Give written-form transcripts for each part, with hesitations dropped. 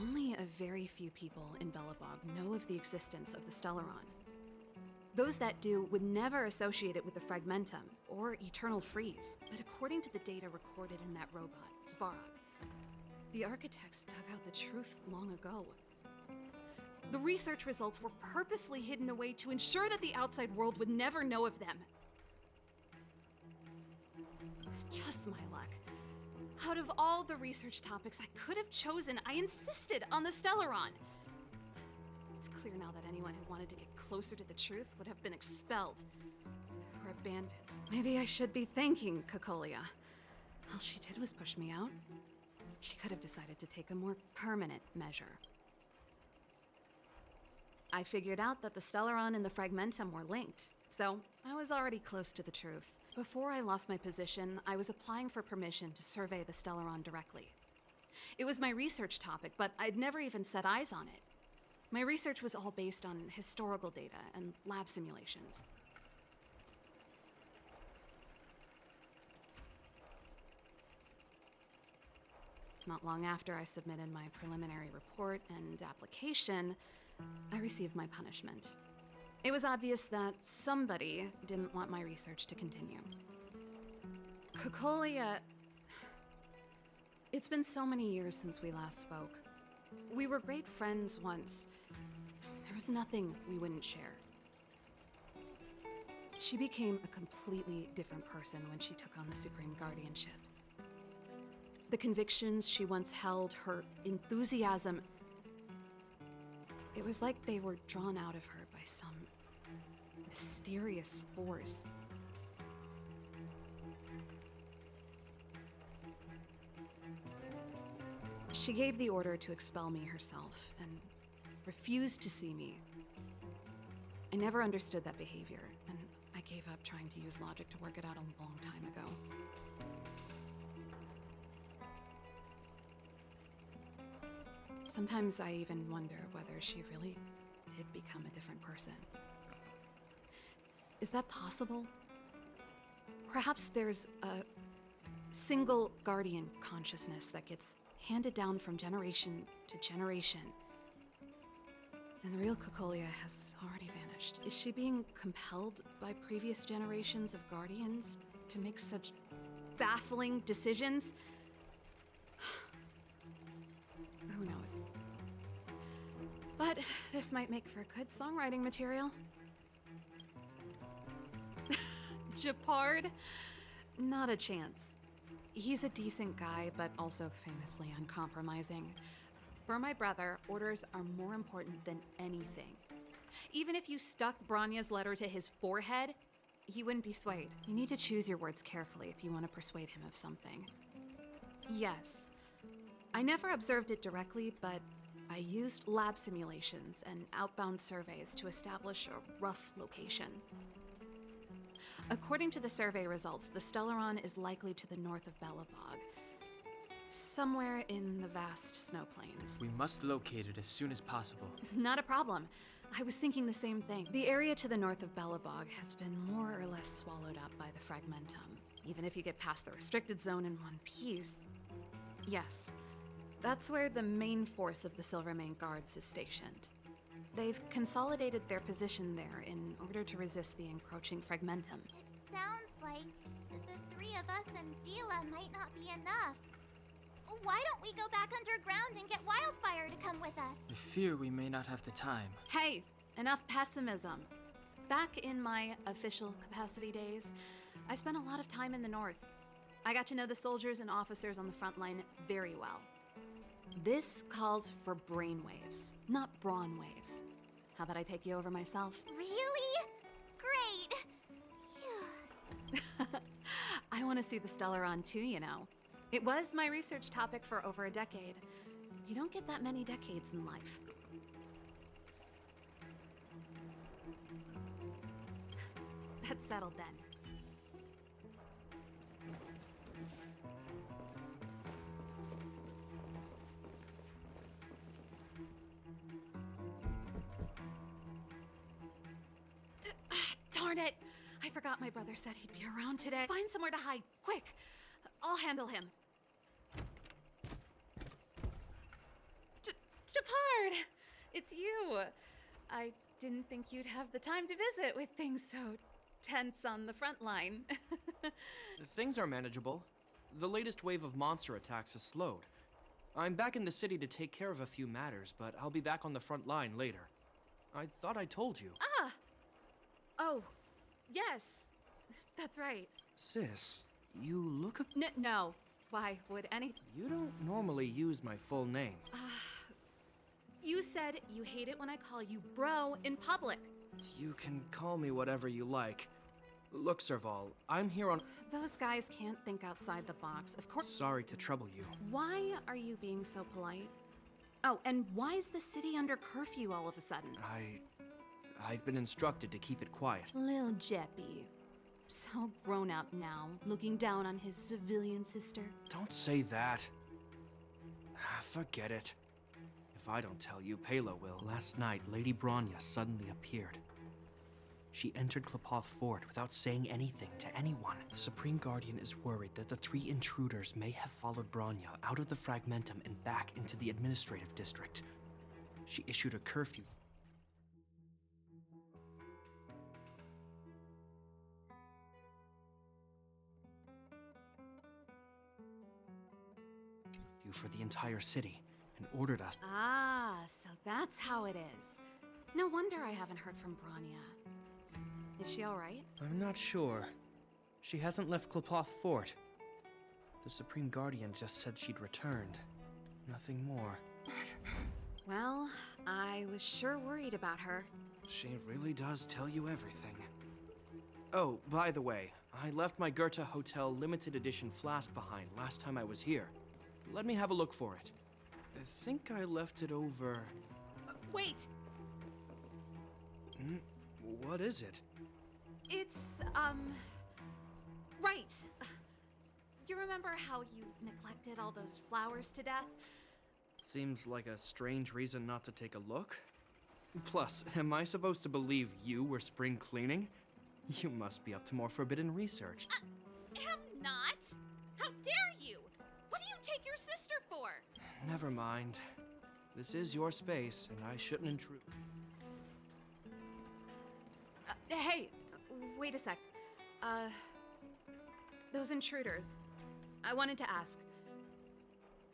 Only a very few people in Belobog know of the existence of the Stellaron. Those that do would never associate it with the Fragmentum or Eternal Freeze. But according to the data recorded in that robot, Svarog, the architects dug out the truth long ago. The research results were purposely hidden away to ensure that the outside world would never know of them. Just my luck. Out of all the research topics I could have chosen, I insisted on the Stellaron. It's clear now that anyone who wanted to get closer to the truth would have been expelled or abandoned. Maybe I should be thanking Cocolia. All she did was push me out. She could have decided to take a more permanent measure. I figured out that the Stellaron and the Fragmentum were linked, so I was already close to the truth. Before I lost my position, I was applying for permission to survey the Stellaron directly. It was my research topic, but I'd never even set eyes on it. My research was all based on historical data and lab simulations. Not long after I submitted my preliminary report and application, I received my punishment. It was obvious that somebody didn't want my research to continue. Cocolia... It's been so many years since we last spoke. We were great friends once. There was nothing we wouldn't share. She became a completely different person when she took on the Supreme Guardianship. The convictions she once held, her enthusiasm, it was like they were drawn out of her by some mysterious force. She gave the order to expel me herself and refused to see me. I never understood that behavior, and I gave up trying to use logic to work it out a long time ago. Sometimes I even wonder whether she really did become a different person. Is that possible? Perhaps there's a single guardian consciousness that gets handed down from generation to generation, and the real Cocolia has already vanished. Is she being compelled by previous generations of guardians to make such baffling decisions? Who knows? But this might make for good songwriting material. Japard? Not a chance. He's a decent guy, but also famously uncompromising. For my brother, orders are more important than anything. Even if you stuck Branya's letter to his forehead, he wouldn't be swayed. You need to choose your words carefully if you want to persuade him of something. Yes. I never observed it directly, but I used lab simulations and outbound surveys to establish a rough location. According to the survey results, the Stellaron is likely to the north of Belobog, somewhere in the vast snow plains. We must locate it as soon as possible. Not a problem. I was thinking the same thing. The area to the north of Belobog has been more or less swallowed up by the Fragmentum. Even if you get past the restricted zone in one piece. Yes, that's where the main force of the Silvermane Guards is stationed. They've consolidated their position there in order to resist the encroaching Fragmentum. It sounds like the three of us and Zila might not be enough. Why don't we go back underground and get Wildfire to come with us? I fear we may not have the time. Hey, enough pessimism. Back in my official capacity days, I spent a lot of time in the north. I got to know the soldiers and officers on the front line very well. This calls for brainwaves, not brawn waves. How about I take you over myself? Really? Great. Phew. I want to see the Stellaron too, you know. It was my research topic for over a decade. You don't get that many decades in life. That's settled then. Darn it! I forgot my brother said he'd be around today. Find somewhere to hide, quick! I'll handle him. Japard! It's you! I didn't think you'd have the time to visit with things so tense on the front line. Things are manageable. The latest wave of monster attacks has slowed. I'm back in the city to take care of a few matters, but I'll be back on the front line later. I thought I told you. Ah! Oh, yes. That's right. Sis, you look a... No. Why would any... You don't normally use my full name. You said you hate it when I call you bro in public. You can call me whatever you like. Look, Serval, I'm here on... Those guys can't think outside the box. Of course... Sorry to trouble you. Why are you being so polite? Oh, and why is the city under curfew all of a sudden? I've been instructed to keep it quiet. Lil Jeppy. So grown up now, looking down on his civilian sister. Don't say that. Forget it. If I don't tell you, Palo will. Last night, Lady Bronya suddenly appeared. She entered Klapoth Fort without saying anything to anyone. The Supreme Guardian is worried that the 3 intruders may have followed Bronya out of the Fragmentum and back into the administrative district. She issued a curfew. For the entire city, and ordered us. Ah, so that's how it is. No wonder I haven't heard from Bronya. Is she alright? I'm not sure. She hasn't left Klapoth Fort. The Supreme Guardian just said she'd returned. Nothing more. Well, I was sure worried about her. She really does tell you everything. Oh, by the way, I left my Goethe Hotel limited edition flask behind last time I was here. Let me have a look for it. I think I left it over... Wait! What is it? It's, right. You remember how you neglected all those flowers to death? Seems like a strange reason not to take a look. Plus, am I supposed to believe you were spring cleaning? You must be up to more forbidden research. Am not! How dare you! What do you take your sister for? Never mind. This is your space, and I shouldn't intrude. Hey, wait a sec. Those intruders. I wanted to ask,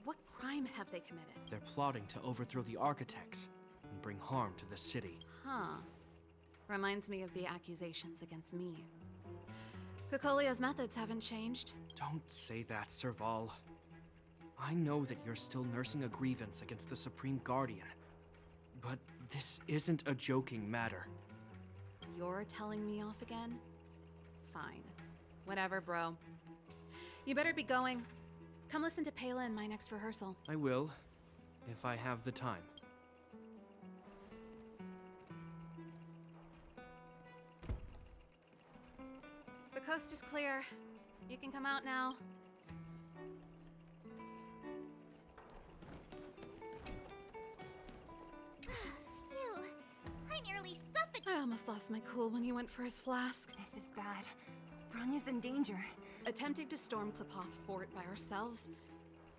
what crime have they committed? They're plotting to overthrow the architects and bring harm to the city. Huh. Reminds me of the accusations against me. Cocolia's methods haven't changed. Don't say that, Serval. I know that you're still nursing a grievance against the Supreme Guardian, but this isn't a joking matter. You're telling me off again? Fine. Whatever, bro. You better be going. Come listen to Pela in my next rehearsal. I will, if I have the time. The coast is clear. You can come out now. Phew. I nearly suffocated. I almost lost my cool when he went for his flask. This is bad. Bronya's in danger. Attempting to storm Klapoth Fort by ourselves?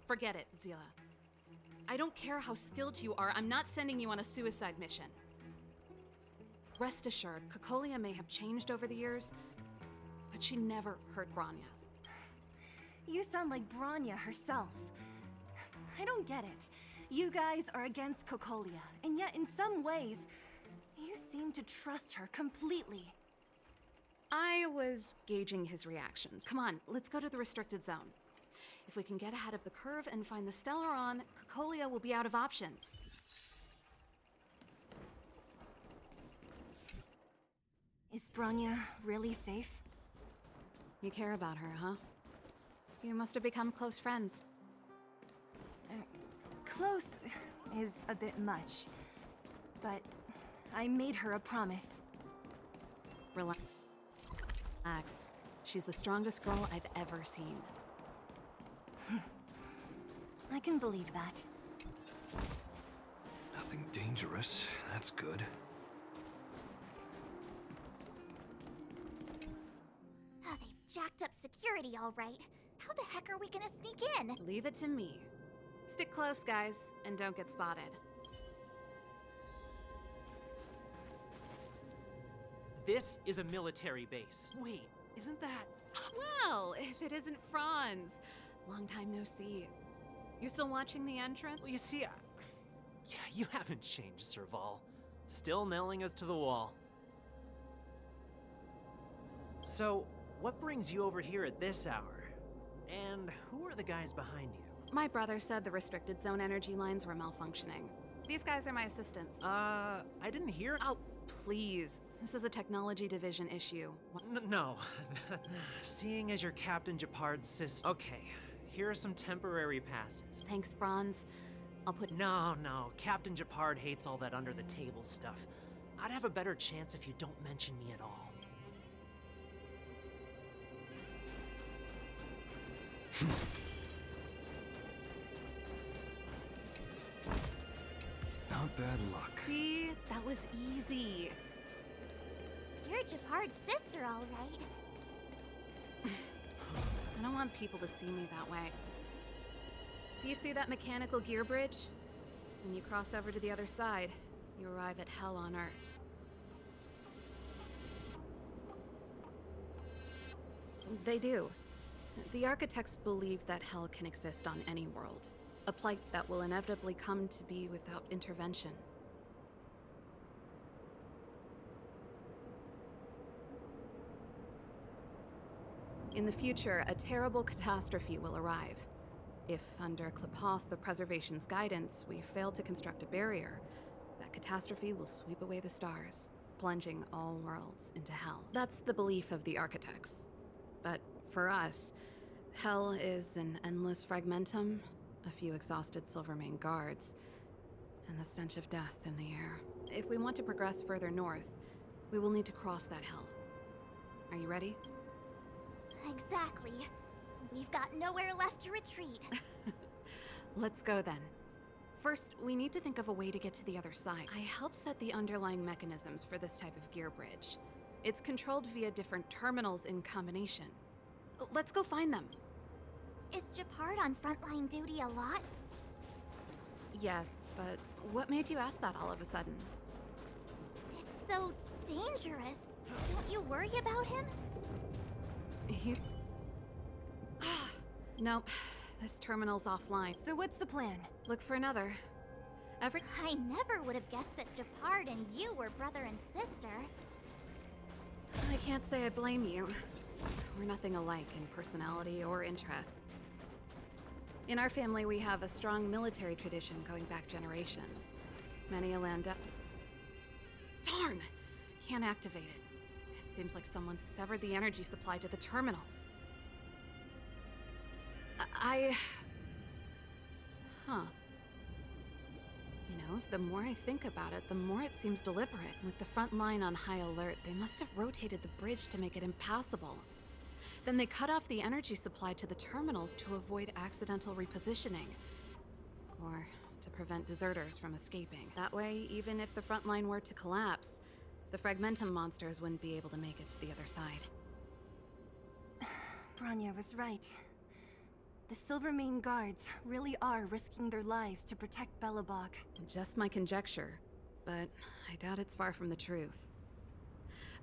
Forget it, Zila. I don't care how skilled you are, I'm not sending you on a suicide mission. Rest assured, Cocolia may have changed over the years, but she never hurt Bronya. You sound like Bronya herself. I don't get it. You guys are against Cocolia, and yet in some ways, you seem to trust her completely. I was gauging his reactions. Come on, let's go to the restricted zone. If we can get ahead of the curve and find the Stellaron, Cocolia will be out of options. Is Bronya really safe? You care about her, huh? You must have become close friends. Close is a bit much, but I made her a promise. Relax. She's the strongest girl I've ever seen. I can believe that. Nothing dangerous. That's good. Oh, they've jacked up security all right. How the heck are we gonna sneak in? Leave it to me. Stick close, guys, and don't get spotted. This is a military base. Wait, isn't that... Well, if it isn't Franz. Long time no see. You still watching the entrance? Well, you see, you haven't changed, Serval. Still nailing us to the wall. So, what brings you over here at this hour? And who are the guys behind you? My brother said the restricted zone energy lines were malfunctioning. These guys are my assistants. I didn't hear... Oh, please. This is a technology division issue. No. Seeing as you're Captain Japard's sister... Okay, here are some temporary passes. Thanks, Franz. I'll put... No. Captain Japard hates all that under-the-table stuff. I'd have a better chance if you don't mention me at all. Not bad luck. See? That was easy. You're Japard's sister, all right. I don't want people to see me that way. Do you see that mechanical gear bridge? When you cross over to the other side, you arrive at Hell on Earth. They do. The architects believe that Hell can exist on any world. A plight that will inevitably come to be without intervention. In the future, a terrible catastrophe will arrive. If, under Klapoth, the Preservation's guidance, we fail to construct a barrier, that catastrophe will sweep away the stars, plunging all worlds into Hell. That's the belief of the architects. But for us, Hell is an endless fragmentum, a few exhausted Silvermane guards, and the stench of death in the air. If we want to progress further north, we will need to cross that Hell. Are you ready? Exactly. We've got nowhere left to retreat. Let's go then. First, we need to think of a way to get to the other side. I helped set the underlying mechanisms for this type of gear bridge. It's controlled via different terminals in combination. Let's go find them. Is Japard on frontline duty a lot? Yes, but what made you ask that all of a sudden? It's so dangerous. Don't you worry about him? Nope. This terminal's offline. So what's the plan? Look for another. I never would have guessed that Japard and you were brother and sister. I can't say I blame you. We're nothing alike in personality or interests. In our family, we have a strong military tradition going back generations. Many a land up. Darn! Can't activate it. It seems like someone severed the energy supply to the terminals. Huh. You know, the more I think about it, the more it seems deliberate. With the front line on high alert, they must have rotated the bridge to make it impassable. Then they cut off the energy supply to the terminals to avoid accidental repositioning. Or to prevent deserters from escaping. That way, even if the front line were to collapse, the Fragmentum monsters wouldn't be able to make it to the other side. Bronya was right. The Silvermane guards really are risking their lives to protect Belobog. Just my conjecture, but I doubt it's far from the truth.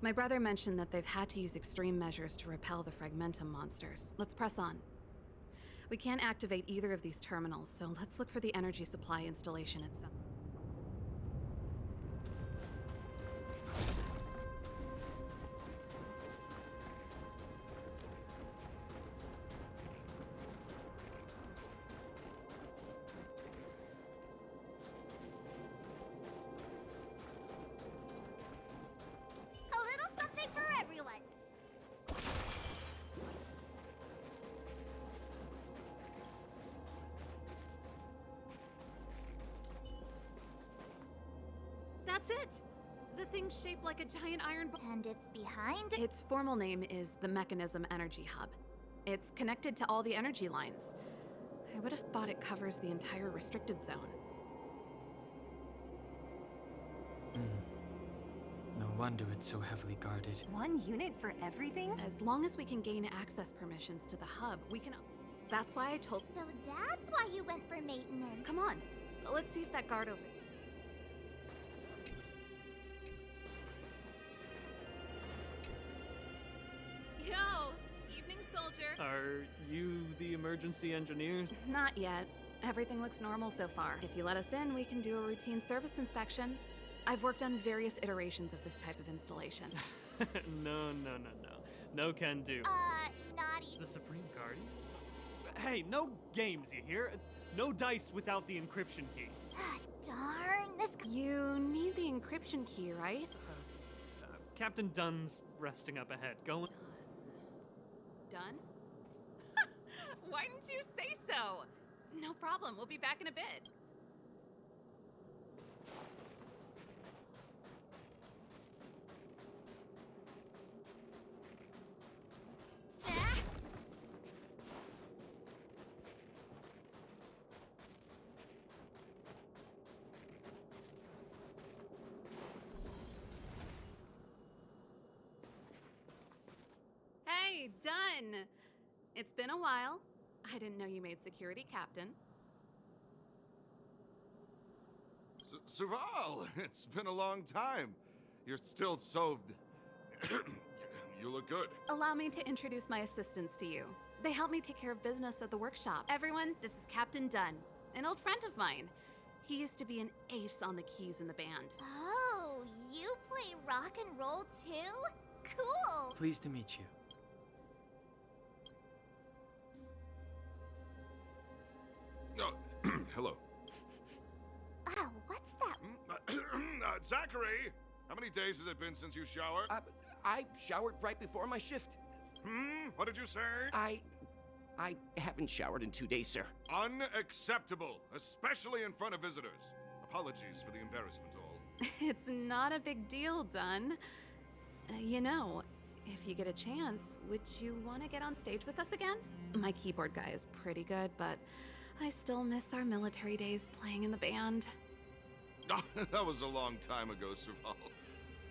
My brother mentioned that they've had to use extreme measures to repel the Fragmentum monsters. Let's press on. We can't activate either of these terminals, so let's look for the energy supply installation itself. A little something for everyone. That's it! The thing's shaped like a giant iron ball. And it's behind. Its formal name is the Mechanism Energy Hub. It's connected to all the energy lines. I would have thought it covers the entire restricted zone. No wonder it's so heavily guarded. One unit for everything? As long as we can gain access permissions to the hub, we can... That's why I told... So that's why you went for maintenance. Come on, let's see if that guard over... Yo! Evening, soldier! Are you the emergency engineers? Not yet. Everything looks normal so far. If you let us in, we can do a routine service inspection. I've worked on various iterations of this type of installation. No. No can do. Naughty. The Supreme Guardian? Hey, no games, you hear? No dice without the encryption key. Darn, this. You need the encryption key, right? Captain Dunn's resting up ahead. Going. Done? Why didn't you say so? No problem, we'll be back in a bit. Hey, done! It's been a while. I didn't know you made security captain. Serval, it's been a long time. You're still so... You look good. Allow me to introduce my assistants to you. They help me take care of business at the workshop. Everyone, this is Captain Dunn, an old friend of mine. He used to be an ace on the keys in the band. Oh, you play rock and roll too? Cool. Pleased to meet you. Oh, hello. Oh, what's that? Zachary! How many days has it been since you showered? I showered right before my shift. What did you say? I haven't showered in 2 days, sir. Unacceptable, especially in front of visitors. Apologies for the embarrassment, all. It's not a big deal, Dunn. You know, if you get a chance, would you want to get on stage with us again? My keyboard guy is pretty good, but I still miss our military days playing in the band. That was a long time ago, Serval.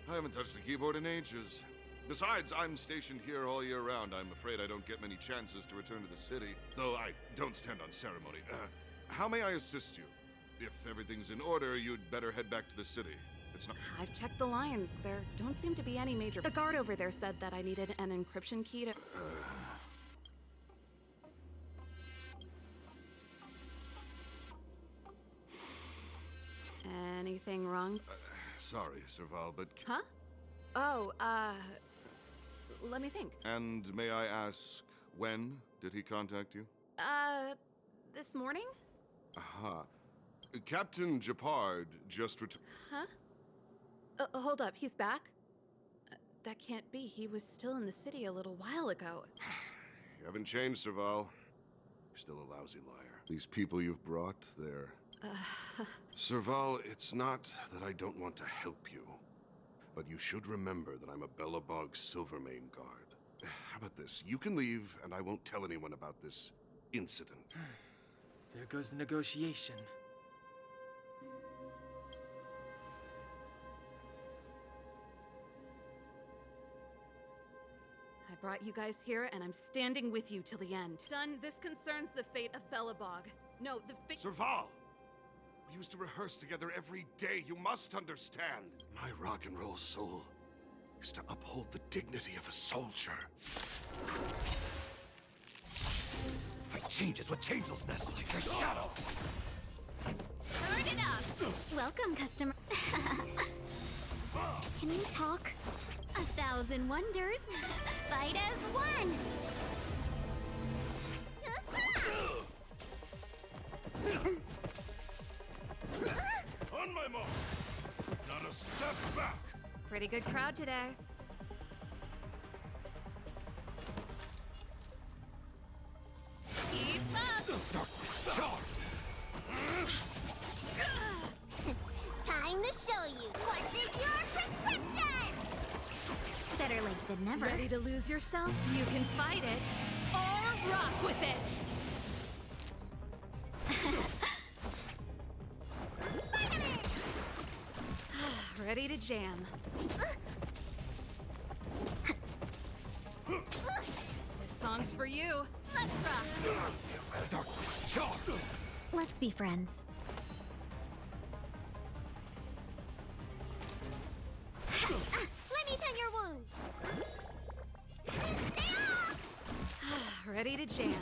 I haven't touched a keyboard in ages. Besides, I'm stationed here all year round. I'm afraid I don't get many chances to return to the city, though I don't stand on ceremony. How may I assist you? If everything's in order, you'd better head back to the city. It's not... I've checked the lines. There don't seem to be any major... The guard over there said that I needed an encryption key to... Anything wrong? Sorry, Serval, but... Huh? Oh, let me think. And may I ask, when did he contact you? This morning? Aha. Captain Japard just returned... Huh? Hold up, he's back? That can't be. He was still in the city a little while ago. You haven't changed, Serval. You're still a lousy liar. These people you've brought, they're... Serval, it's not that I don't want to help you, but you should remember that I'm a Belobog Silvermane guard. How about this? You can leave, and I won't tell anyone about this incident. There goes the negotiation. I brought you guys here, and I'm standing with you till the end. Done. This concerns the fate of Belobog. No, the fate... Serval! We used to rehearse together every day, you must understand. My rock and roll soul is to uphold the dignity of a soldier. Fight changes with changelessness, like a shadow. Turn it up! Welcome, customer. Can you talk? 1,000 wonders. Fight as one! On my mark! Not a step back! Pretty good crowd today. Keep up! Darkness, charge! Time to show you what's in your prescription! Better late than never. Ready to lose yourself? You can fight it or rock with it. Ready to jam. This song's for you. Let's rock! Darkness, charge! Let's be friends. Let me tend your wounds! Ready to jam.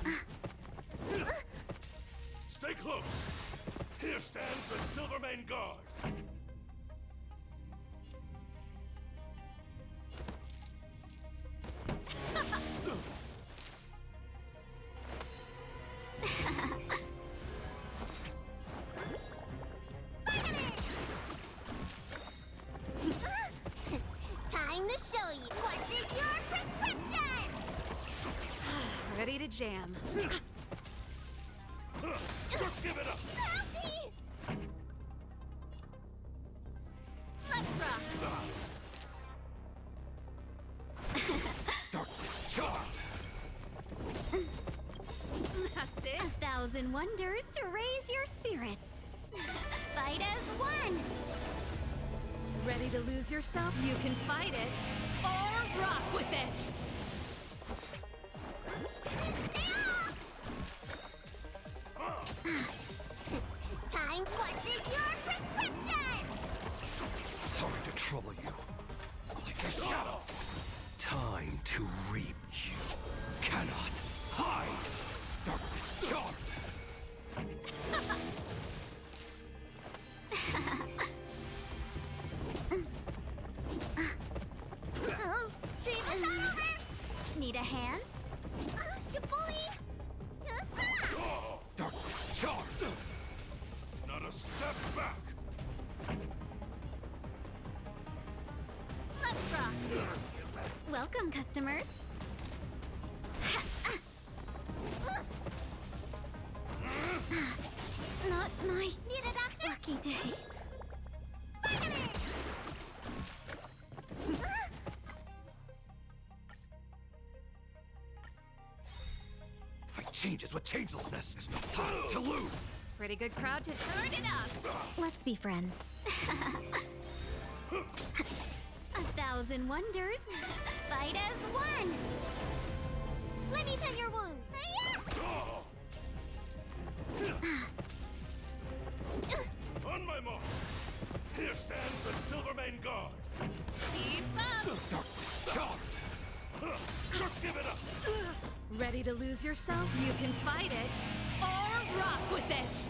Stay close! Here stands the Silvermane Guard! Time to show you what's in your prescription! Ready to jam. Just give it up! Help me! Let's rock! Darkness, charge! That's it. 1,000 wonders to raise your spirits. Fight as one! Ready to lose yourself? You can fight it or rock with it. Time what's in your prescription! Sorry to trouble you. Like a shadow. Time to reap. You cannot hide. Darkness, charge! Oh, dream is not over! Need a hand? You bully! Darkness, charge! Not a step back! Let's rock! Welcome, customers. Not my need a doctor? Lucky day. Fight changes with changelessness. There's no time to lose. Pretty good crowd to turn it up. Let's be friends. 1,000 wonders. Fight as one. Let me tend your wounds. On my mark! Here stands the Silvermane Guard! Keep up. Darkness, charge! Just give it up! Ready to lose yourself? You can fight it or rock with it.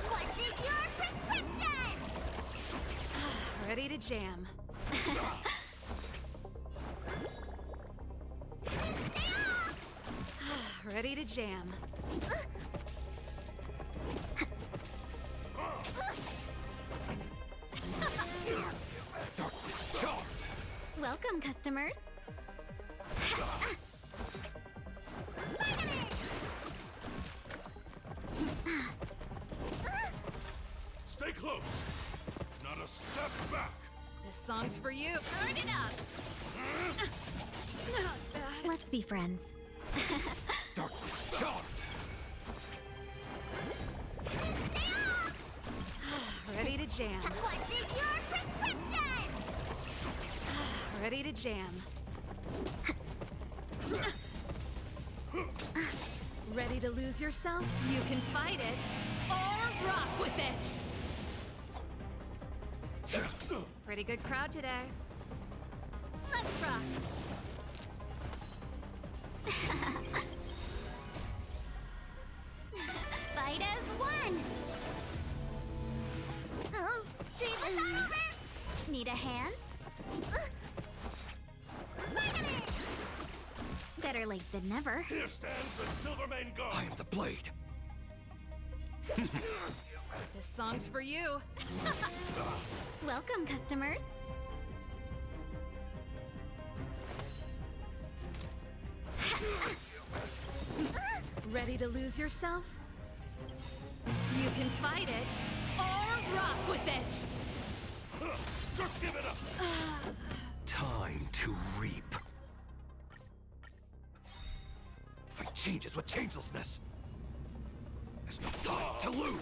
What's in your prescription? Ready to jam. Ready to jam. Darkness, charge! Welcome, customers. Stay close! Not a step back! This song's for you. Turn it up. Not bad. Let's be friends. Darkness, charge! Ready to jam. What's in your prescription? Ready to jam. Ready to lose yourself? You can fight it or rock with it. Pretty good crowd today. Let's rock. fight as one! Oh, Dream's not over! Need a hand? Vitamin! Better late than never. Here stands the Silvermane Guard. I am the blade. This song's for you. Welcome, customers. Ready to lose yourself? You can fight it, or rock with it! Just give it up. Time to reap. Fight changes with changelessness. There's no time to lose.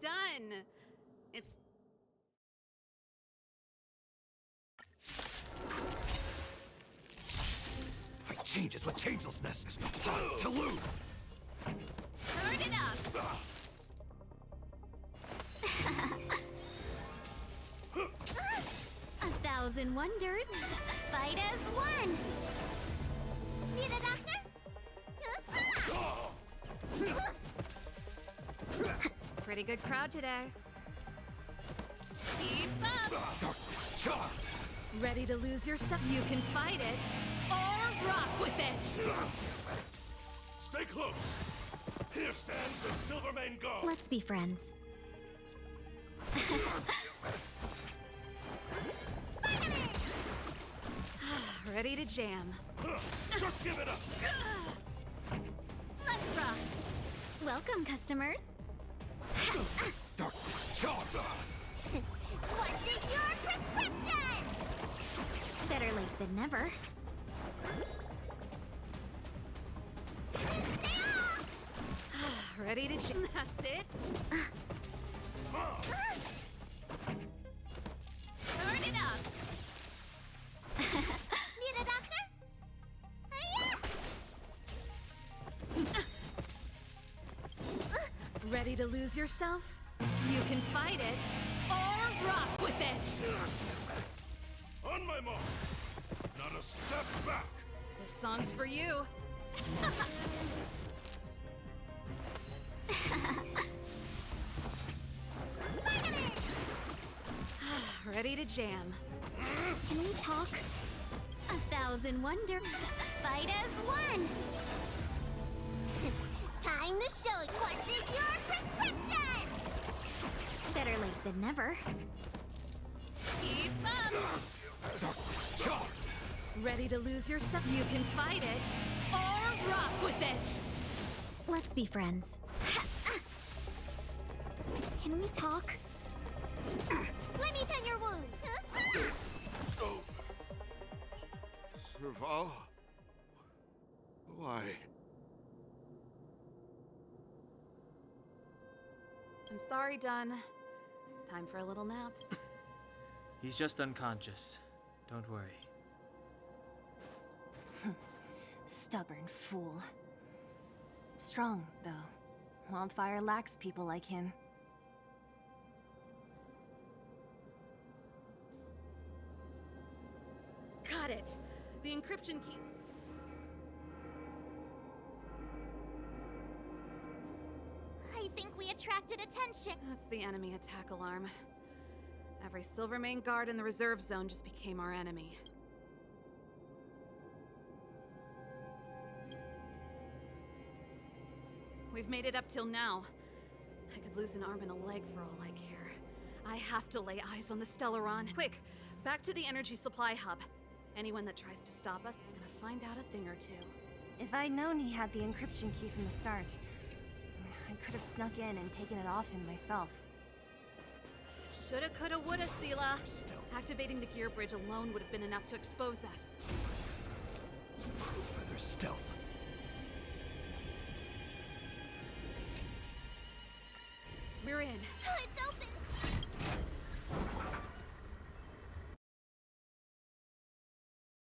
done. It's Fight changes with changelessness. There's no time to lose. Turn it up! 1,000 wonders. Fight as one! Need a doctor? pretty good crowd today. Keep up! Darkness, charge! Ready to lose yourself? You can fight it or rock with it. Stay close. Here stands the Silvermane Guard. Let's be friends. Ready to jam. Just give it up. Let's rock. Welcome, customers. Darkness, charge! What's in your prescription? Better late than never. Ready to jam. That's it. Turn it up. Need a doctor? Ready to lose yourself? You can fight it or rock with it. On my mark. Not a step back. This song's for you. Ready to jam. Can we talk? 1,000 wonder. Fight as one. Time to show you what's in your prescription. Better late than never. Keep up. Darkness, charge! Ready to lose yourself? You can fight it or rock with it. Let's be friends. Can we talk? Let me tend your wounds. Serval? Why? I'm sorry, Dunn. Time for a little nap. He's just unconscious. Don't worry. Stubborn fool. Strong, though. Wildfire lacks people like him. Got it. The encryption key. I think we attracted attention. That's the enemy attack alarm. Every Silvermane guard in the reserve zone just became our enemy. We've made it up till now. I could lose an arm and a leg for all I care. I have to lay eyes on the Stellaron. Quick, back to the energy supply hub. Anyone that tries to stop us is gonna find out a thing or two. If I'd known he had the encryption key from the start, I could have snuck in and taken it off him myself. Shoulda, coulda, woulda, Sela. Activating the gear bridge alone would have been enough to expose us. Proof of their stealth. We're in. It's open.